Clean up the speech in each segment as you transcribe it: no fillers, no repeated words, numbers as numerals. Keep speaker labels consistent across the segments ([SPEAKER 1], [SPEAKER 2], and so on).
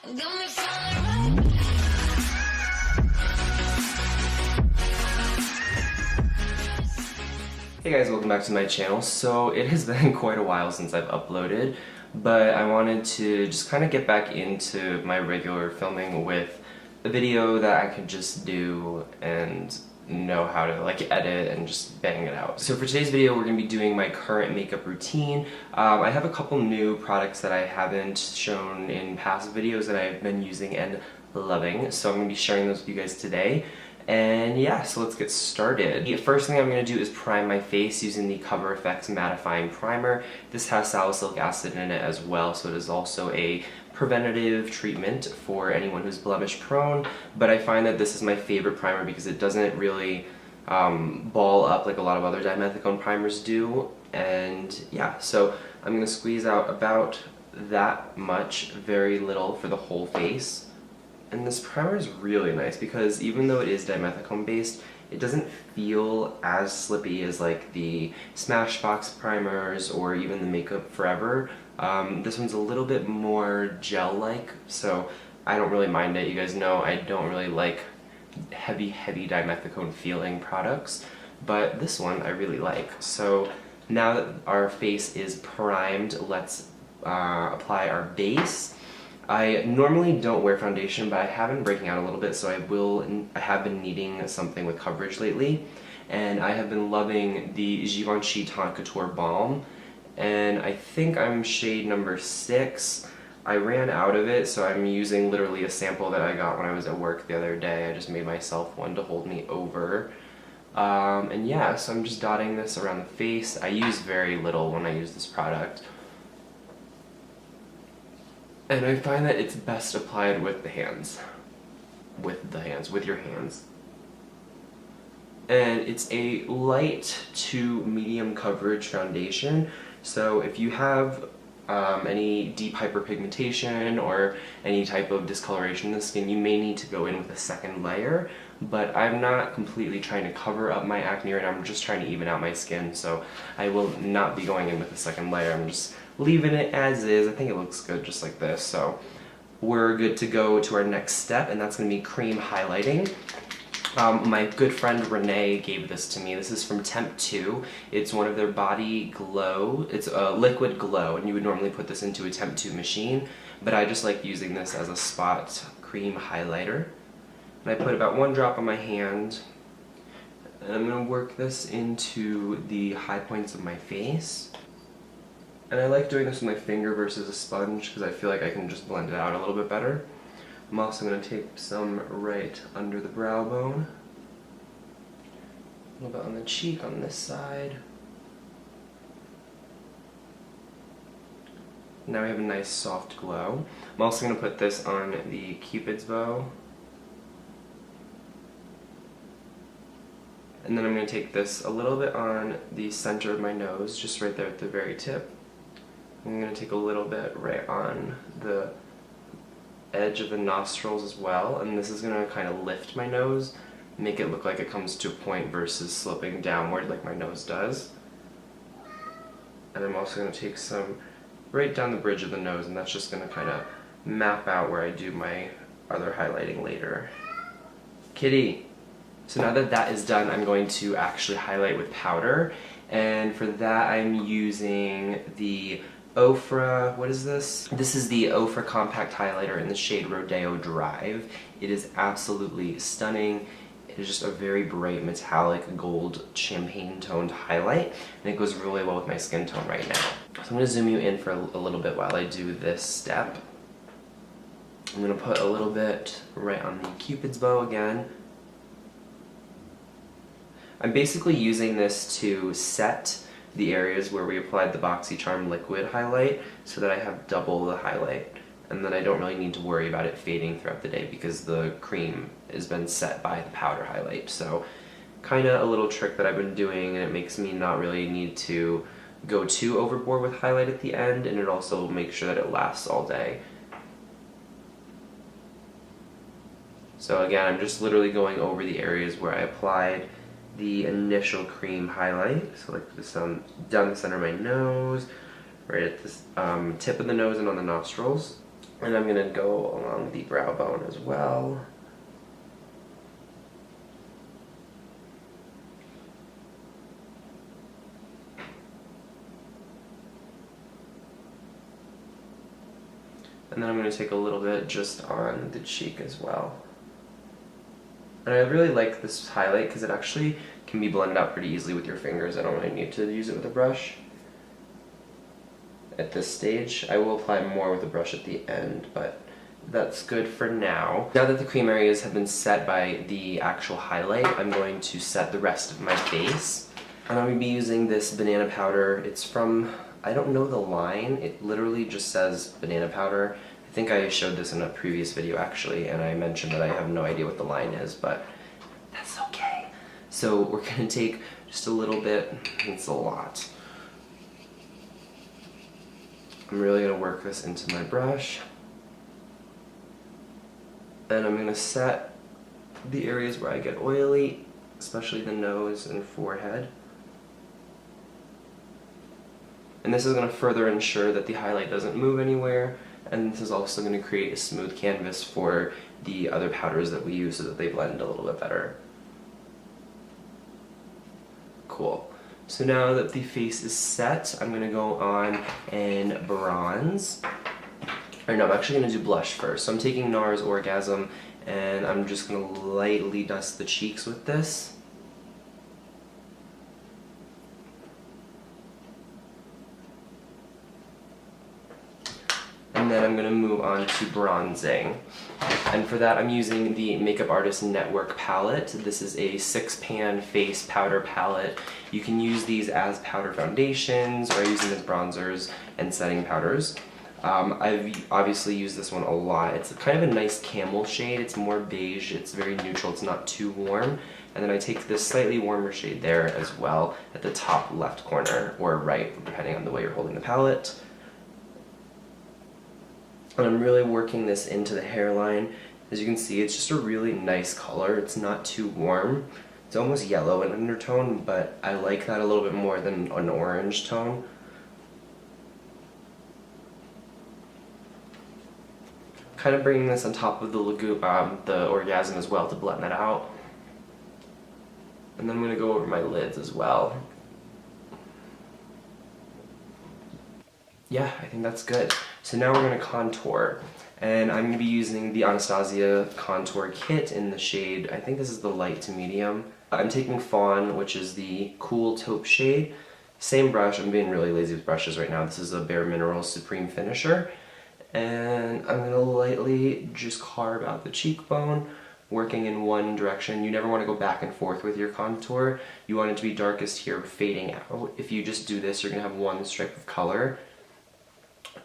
[SPEAKER 1] Hey guys, welcome back to my channel. So it has been quite a while since I've uploaded, but I wanted to just kind of get back into my regular filming with a video that I could just do and know how to like edit and just bang it out. So for today's video we're going to be doing my current makeup routine. I have a couple new products that I haven't shown in past videos that I've been using and loving, so I'm going to be sharing those with you guys today. And yeah, so let's get started. The first thing I'm going to do is prime my face using the Cover FX mattifying primer. This has salicylic acid in it as well, so it is also a preventative treatment for anyone who's blemish prone, but I find that this is my favorite primer because it doesn't really ball up like a lot of other dimethicone primers do. And yeah, so I'm going to squeeze out about that much, very little for the whole face. And this primer is really nice because even though it is dimethicone based, it doesn't feel as slippy as like the Smashbox primers or even the Makeup Forever. This one's a little bit more gel-like, so I don't really mind it. You guys know I don't really like heavy dimethicone feeling products, but this one I really like. So now that our face is primed, let's apply our base. I normally don't wear foundation, but I have been breaking out a little bit, so I have been needing something with coverage lately, and I have been loving the Givenchy Teint Couture Balm, and I think I'm shade number 6. I ran out of it, so I'm using literally a sample that I got when I was at work the other day. I just made myself one to hold me over. And yeah, so I'm just dotting this around the face. I use very little when I use this product. And I find that it's best applied with the hands. With your hands. And it's a light to medium coverage foundation, so if you have any deep hyperpigmentation or any type of discoloration in the skin, you may need to go in with a second layer, but I'm not completely trying to cover up my acne and I'm just trying to even out my skin, so I will not be going in with a second layer. I'm just leaving it as is. I think it looks good just like this, so we're good to go to our next step, and that's going to be cream highlighting. My good friend Renee gave this to me. This is from Temptu. It's one of their body glow. It's a liquid glow, and you would normally put this into a Temptu machine, but I just like using this as a spot cream highlighter. And I put about 1 drop on my hand, and I'm going to work this into the high points of my face. And I like doing this with my finger versus a sponge because I feel like I can just blend it out a little bit better. I'm also going to take some right under the brow bone, a little bit on the cheek on this side. Now we have a nice soft glow. I'm also going to put this on the Cupid's bow. And then I'm going to take this a little bit on the center of my nose, just right there at the very tip. I'm going to take a little bit right on the edge of the nostrils as well, and this is going to kind of lift my nose, make it look like it comes to a point versus sloping downward like my nose does. And I'm also going to take some right down the bridge of the nose, and that's just going to kind of map out where I do my other highlighting later. Kitty! So now that that is done, I'm going to actually highlight with powder, and for that I'm using the Ofra, what is this? This is the Ofra Compact Highlighter in the shade Rodeo Drive. It is absolutely stunning. It is just a very bright metallic gold champagne toned highlight, and it goes really well with my skin tone right now. So I'm going to zoom you in for a little bit while I do this step. I'm going to put a little bit right on the Cupid's bow again. I'm basically using this to set the areas where we applied the BoxyCharm liquid highlight so that I have double the highlight, and then I don't really need to worry about it fading throughout the day because the cream has been set by the powder highlight. So kind of a little trick that I've been doing, and it makes me not really need to go too overboard with highlight at the end, and it also makes sure that it lasts all day. So again, I'm just literally going over the areas where I applied the initial cream highlight, so like this down the center of my nose, right at this tip of the nose and on the nostrils. And I'm going to go along the brow bone as well. And then I'm going to take a little bit just on the cheek as well. And I really like this highlight because it actually can be blended out pretty easily with your fingers. I don't really need to use it with a brush at this stage. I will apply more with a brush at the end, but that's good for now. Now that the cream areas have been set by the actual highlight, I'm going to set the rest of my face. And I'm going to be using this Bananna Powder. It's from, I don't know the line, it literally just says Bananna Powder. I think I showed this in a previous video actually, and I mentioned that I have no idea what the line is, but that's okay. So we're going to take just a little bit, it's a lot. I'm really going to work this into my brush. And I'm going to set the areas where I get oily, especially the nose and forehead. And this is going to further ensure that the highlight doesn't move anywhere, and this is also going to create a smooth canvas for the other powders that we use so that they blend a little bit better. Cool. So now that the face is set, I'm going to go on and bronze. Or no, I'm actually going to do blush first. So I'm taking NARS Orgasm, and I'm just going to lightly dust the cheeks with this. And then I'm going to move on to bronzing. And for that I'm using the Makeup Artist Network palette. This is a 6-pan face powder palette. You can use these as powder foundations or use them as bronzers and setting powders. I've obviously used this one a lot. It's kind of a nice camel shade. It's more beige, it's very neutral, it's not too warm. And then I take this slightly warmer shade there as well at the top left corner, or right, depending on the way you're holding the palette. And I'm really working this into the hairline. As you can see, it's just a really nice color. It's not too warm. It's almost yellow in undertone, but I like that a little bit more than an orange tone. Kind of bringing this on top of the Orgasm as well to blend that out. And then I'm going to go over my lids as well. Yeah, I think that's good. So now we're going to contour. And I'm going to be using the Anastasia Contour Kit in the shade, I think this is the light to medium. I'm taking Fawn, which is the cool taupe shade. Same brush, I'm being really lazy with brushes right now. This is a Bare Minerals Supreme Finisher. And I'm going to lightly just carve out the cheekbone, working in one direction. You never want to go back and forth with your contour. You want it to be darkest here, fading out. If you just do this, you're going to have one stripe of color.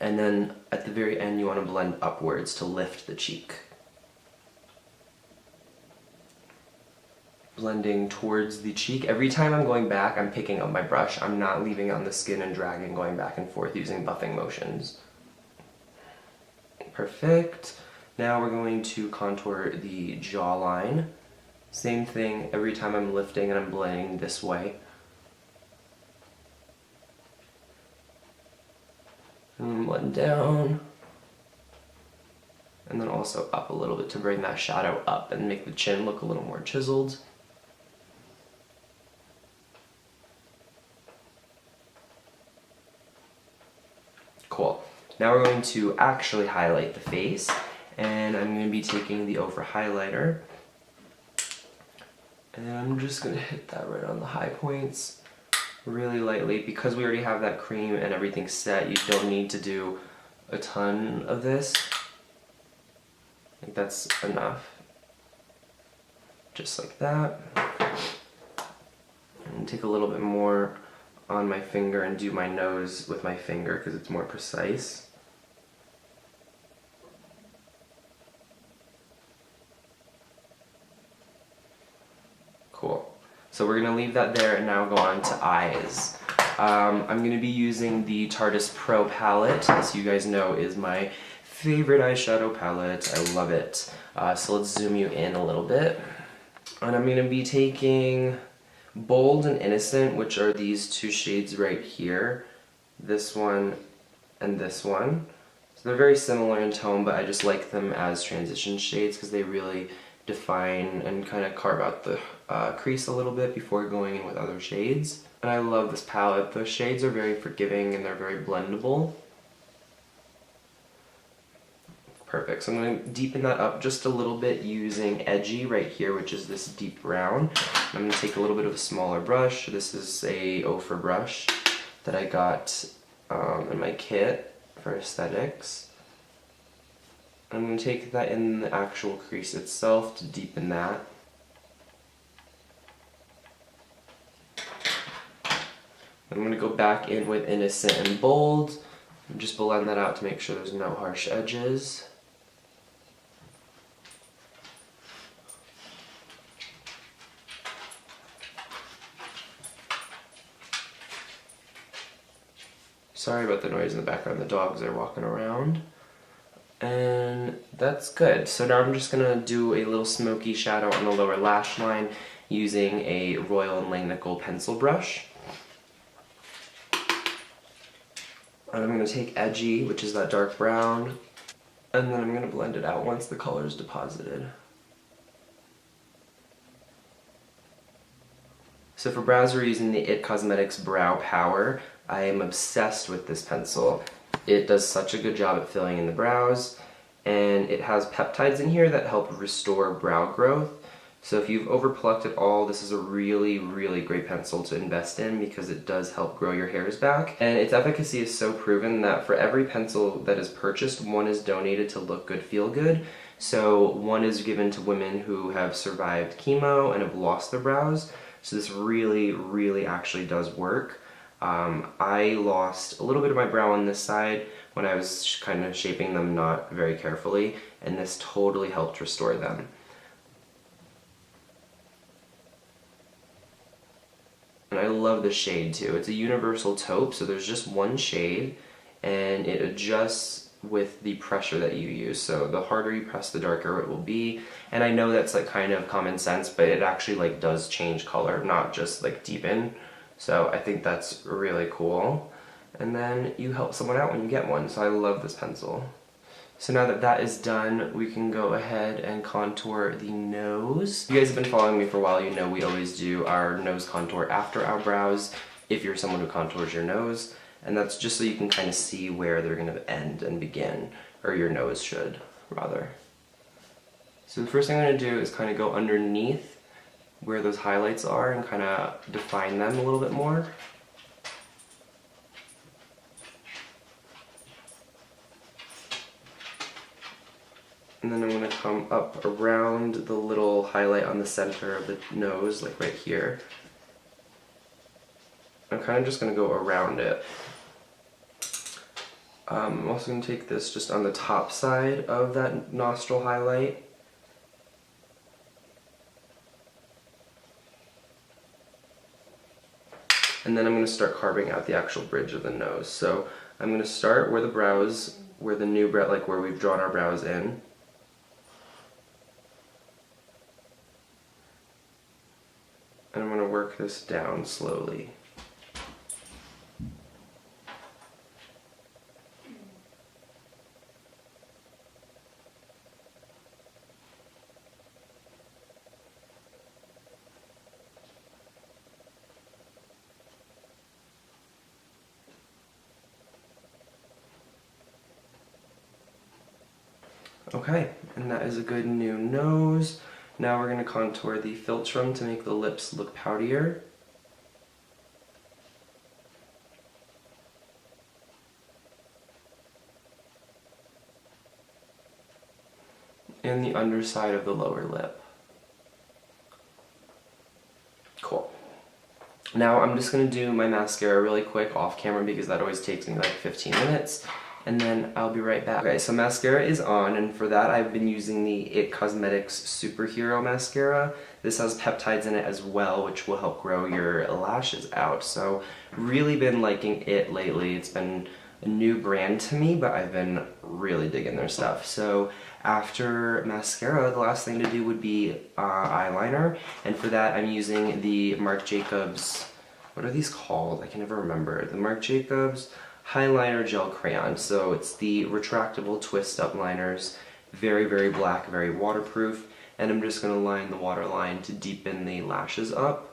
[SPEAKER 1] And then at the very end, you want to blend upwards to lift the cheek. Blending towards the cheek. Every time I'm going back, I'm picking up my brush. I'm not leaving it on the skin and dragging, going back and forth using buffing motions. Perfect. Now we're going to contour the jawline. Same thing every time I'm lifting and I'm blending this way. And blend down. And then also up a little bit to bring that shadow up and make the chin look a little more chiseled. Cool. Now we're going to actually highlight the face, and I'm going to be taking the over highlighter, and I'm just going to hit that right on the high points really lightly. Because we already have that cream and everything set, you don't need to do a ton of this. I think that's enough. Just like that. And take a little bit more on my finger and do my nose with my finger because it's more precise. Cool. So we're going to leave that there and now go on to eyes. I'm going to be using the Tarte Pro palette. As you guys know, is my favorite eyeshadow palette. I love it. So let's zoom you in a little bit. And I'm going to be taking Bold and Innocent, which are these two shades right here. This one and this one. they're very similar in tone, but I just like them as transition shades because they really define and kind of carve out the crease a little bit before going in with other shades. And I love this palette. The shades are very forgiving and they're very blendable. Perfect. So I'm going to deepen that up just a little bit using Edgy right here, which is this deep brown. I'm going to take a little bit of a smaller brush. This is a Ophir brush that I got in my kit for aesthetics. I'm going to take that in the actual crease itself to deepen that. I'm going to go back in with Innocent and Bold and just blend that out to make sure there's no harsh edges. Sorry about the noise in the background, the dogs are walking around. And that's good. So now I'm just going to do a little smoky shadow on the lower lash line using a Royal & Langnickel pencil brush. And I'm going to take Edgy, which is that dark brown, and then I'm going to blend it out once the color is deposited. So for brows, we're using the IT Cosmetics Brow Power. I am obsessed with this pencil. It does such a good job at filling in the brows, and it has peptides in here that help restore brow growth. So if you've overplucked at all, this is a really, really great pencil to invest in because it does help grow your hairs back. And its efficacy is so proven that for every pencil that is purchased, one is donated to Look Good, Feel Good. So one is given to women who have survived chemo and have lost their brows. So this really, really actually does work. I lost a little bit of my brow on this side when I was kind of shaping them not very carefully, and this totally helped restore them. And I love the shade too. It's a universal taupe, so there's just one shade, and it adjusts with the pressure that you use. So the harder you press, the darker it will be. And I know that's like kind of common sense, but it actually like does change color, not just like deepen. So I think that's really cool. And then you help someone out when you get one, so I love this pencil. So now that that is done, we can go ahead and contour the nose. If you guys have been following me for a while, you know we always do our nose contour after our brows, if you're someone who contours your nose. And that's just so you can kind of see where they're going to end and begin, or your nose should, rather. So the first thing I'm going to do is kind of go underneath where those highlights are and kind of define them a little bit more. And then I'm going to come up around the little highlight on the center of the nose, like right here. I'm kind of just going to go around it. I'm also going to take this just on the top side of that nostril highlight. And then I'm going to start carving out the actual bridge of the nose. So I'm going to start where the brows, where the new brow, like where we've drawn our brows in. And I'm going to work this down slowly. Okay, and that is a good new nose. Now we're going to contour the philtrum to make the lips look poutier. And the underside of the lower lip. Cool. Now I'm just going to do my mascara really quick off camera because that always takes me like 15 minutes. And then I'll be right back. Okay, so mascara is on, and for that I've been using the IT Cosmetics Superhero Mascara. This has peptides in it as well, which will help grow your lashes out. So really been liking it lately. It's been a new brand to me, but I've been really digging their stuff. So after mascara, the last thing to do would be eyeliner, and for that I'm using the Marc Jacobs, what are these called? I can never remember. The Marc Jacobs highliner gel crayon. So it's the retractable twist up liners, very, very black, very waterproof, and I'm just going to line the waterline to deepen the lashes up.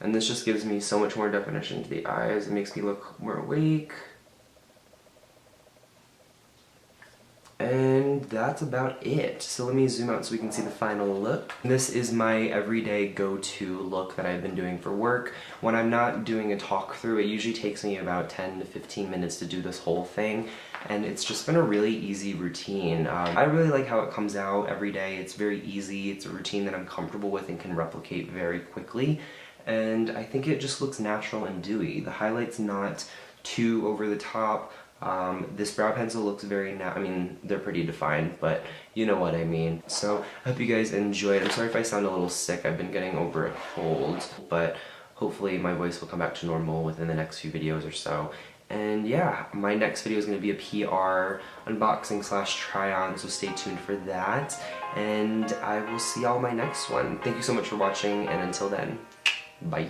[SPEAKER 1] And this just gives me so much more definition to the eyes. It makes me look more awake. And that's about it. So let me zoom out so we can see the final look. This is my everyday go-to look that I've been doing for work. When I'm not doing a talk through, it usually takes me about 10 to 15 minutes to do this whole thing. And it's just been a really easy routine. I really like how it comes out every day. It's very easy. It's a routine that I'm comfortable with and can replicate very quickly. And I think it just looks natural and dewy. The highlight's not too over the top. This brow pencil looks very I mean, they're pretty defined, but you know what I mean. So, I hope you guys enjoyed. I'm sorry if I sound a little sick. I've been getting over a cold, but hopefully my voice will come back to normal within the next few videos or so. And yeah, my next video is going to be a PR unboxing / try-on, so stay tuned for that. And I will see y'all in my next one. Thank you so much for watching, and until then, bye.